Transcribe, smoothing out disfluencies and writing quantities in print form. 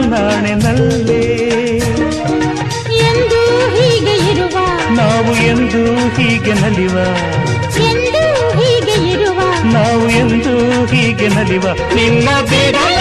ನನ್ನಾಣೆ ನಲ್ಲೇ ಎಂದು ಹೀಗೆ ಇರುವ ನಾವು ಎಂದು ಹೀಗೆ ನಲಿವ ಎಂದು ಹೀಗೆ ಇರುವ ನಾವು ಎಂದು ಹೀಗೆ ನಲಿವ ನಿನ್ನ ಬಿಡಲ